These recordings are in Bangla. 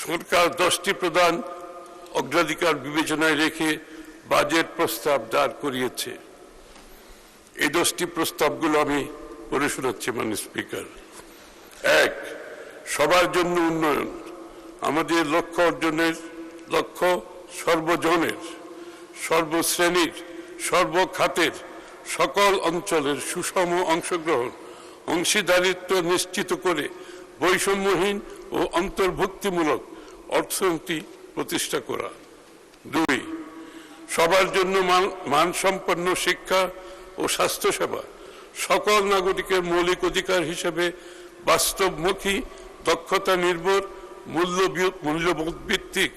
সরকার 10টি প্রধান অগ্রাধিকার বিবেচনায় রেখে বাজেট প্রস্তাব দাঁড় করিয়েছে। এই 10টি প্রস্তাবগুলো আমি পড়ে শোনাচ্ছি মাননীয় স্পিকার। 1, সবার জন্য উন্নয়ন। আমাদের লক্ষ্য অর্জনের লক্ষ্য সর্বজনের, সর্বশ্রেণীর, সর্বখাতের, সকল অঞ্চলের সুষম অংশগ্রহণ, অংশীদারিত্ব নিশ্চিত করে বৈষম্যহীন ও অন্তর্ভুক্তিমূলক অর্থনীতি প্রতিষ্ঠা করা। 2, সবার জন্য মানসম্পন্ন শিক্ষা ও স্বাস্থ্যসেবা সকল নাগরিকের মৌলিক অধিকার হিসেবে বাস্তবমুখী, দক্ষতা নির্ভর, মূল্যবোধ ভিত্তিক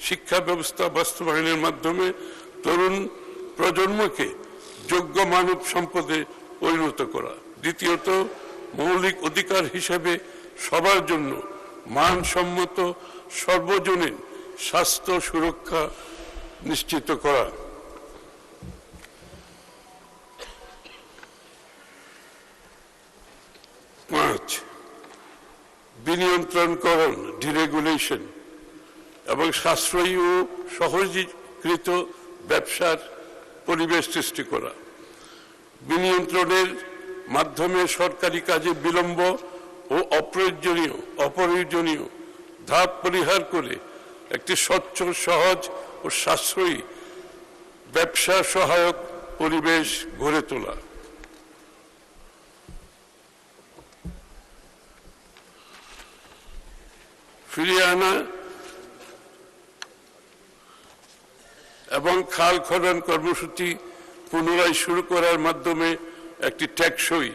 শিক্ষা ব্যবস্থা বাস্তবায়নের মাধ্যমে তরুণ প্রজন্মকে যোগ্য মানব সম্পদে পরিণত করা। দ্বিতীয়ত, মৌলিক অধিকার হিসেবে সবার জন্য মানসম্মত সর্বজনীন স্বাস্থ্য সুরক্ষা নিশ্চিত করা। 5, বিনিয়ন্ত্রণকরণ, ডিরেগুলেশন এবং সাশ্রয়ী ও সহজীকৃত ব্যবসার পরিবেশ সৃষ্টি করা। বিনিয়ন্ত্রণের মাধ্যমে সরকারি কাজে বিলম্ব ও অপ্রয়োজনীয় ধাপ পরিহার করে একটি স্বচ্ছ, সহজ ও সাশ্রয়ী ব্যবসা সহায়ক পরিবেশ গড়ে তোলা। ফিরিয়ে আনা এবং খাল খনন কর্মসূচি পুনরায় শুরু করার মাধ্যমে একটি টেকসই,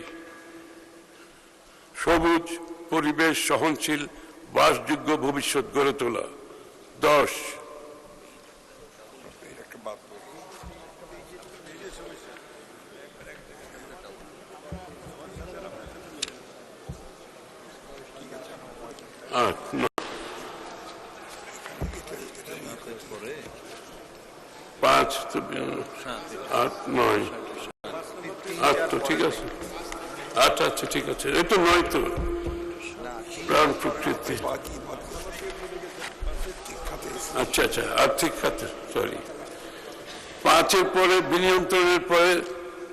সবুজ, পরিবেশ সহনশীল, বাসযোগ্য ভবিষ্যৎ গড়ে তোলা। 10, ঠিক আছে। আচ্ছা ঠিক আছে, এই তো 9 তো প্রাণ প্রকৃতি। আচ্ছা আর্থিক খাতে, সরি। 5-এর পরে বিনিয়ন্ত্রণের পরে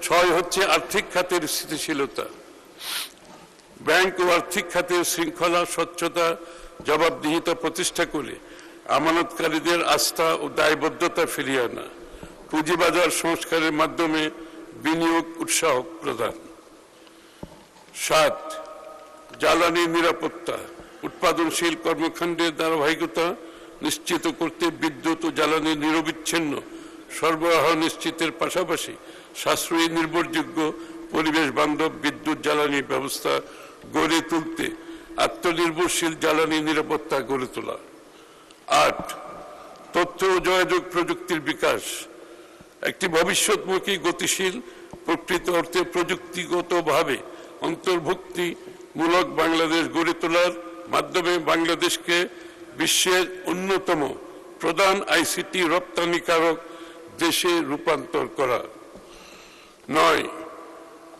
6 হচ্ছে আর্থিক খাতের স্থিতিশীলতা। ব্যাংক ও আর্থিক খাতের শৃঙ্খলা, স্বচ্ছতা, জবাবদিহিতা প্রতিষ্ঠা করে আমানতকারীদের আস্থা ও দায়বদ্ধতা ফিরিয়ে আনা। পুঁজিবাজার সংস্কারের মাধ্যমে বিনিয়োগ উৎসাহ প্রদান। 7, জ্বালানি নিরাপত্তা, উৎপাদনশীল কর্মকাণ্ডের ধারাবাহিকতা নিশ্চিত করতে বিদ্যুৎ ও জ্বালানি নিরবিচ্ছিন্ন সরবরাহ নিশ্চিতের পাশাপাশি সাশ্রয়ী, নির্ভরযোগ্য, পরিবেশ বান্ধব বিদ্যুৎ জ্বালানি ব্যবস্থা গড়ে তুলতে আত্মনির্ভরশীল জ্বালানি নিরাপত্তা গড়ে তোলা। 8, তথ্য ও যোগাযোগ প্রযুক্তির বিকাশ, একটি ভবিষ্যৎমুখী, গতিশীল, প্রকৃত অর্থে প্রযুক্তিগতভাবে অন্তর্ভুক্তিমূলক বাংলাদেশ গড়ে তোলার মাধ্যমে বাংলাদেশকে বিশ্বের অন্যতম প্রধান আইসিটি রপ্তানিকারক দেশে রূপান্তর করা। 9,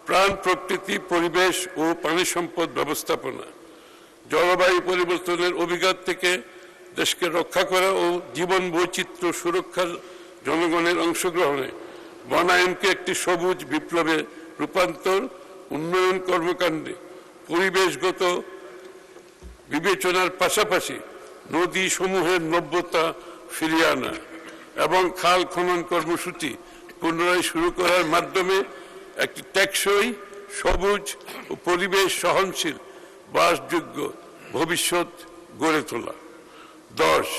প্রাণ প্রকৃতি, পরিবেশ ও পানি সম্পদ ব্যবস্থাপনা, জলবায়ু পরিবর্তনের অভিঘাত থেকে দেশকে রক্ষা করা ও জীবন বৈচিত্র্য সুরক্ষার জনগণের অংশগ্রহণে বনায়নকে একটি সবুজ বিপ্লবে রূপান্তর, উন্নয়ন কর্মকাণ্ডে পরিবেশগত বিবেচনার পাশাপাশি নদী সমূহের নব্যতা ফিরিয়ে আনা এবং খাল খনন কর্মসূচি পুনরায় শুরু করার মাধ্যমে একটি টেকসই, সবুজ ও পরিবেশ সহনশীল, বাসযোগ্য ভবিষ্যৎ গড়ে তোলা। 10,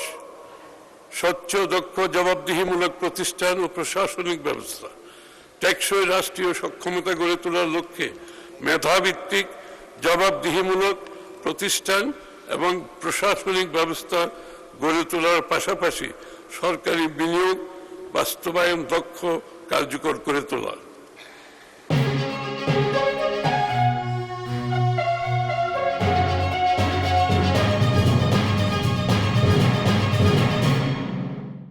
স্বচ্ছ, দক্ষ, জবাবদিহিমূলক প্রতিষ্ঠান ও প্রশাসনিক ব্যবস্থা, টেকসই রাষ্ট্রীয় সক্ষমতা গড়ে তোলার লক্ষ্যে মেধাভিত্তিক, জবাবদিহিমূলক প্রতিষ্ঠান এবং প্রশাসনিক ব্যবস্থা গড়ে তোলার পাশাপাশি সরকারি বিনিয়োগ বাস্তবায়ন দক্ষ, কার্যকর করে তোলা।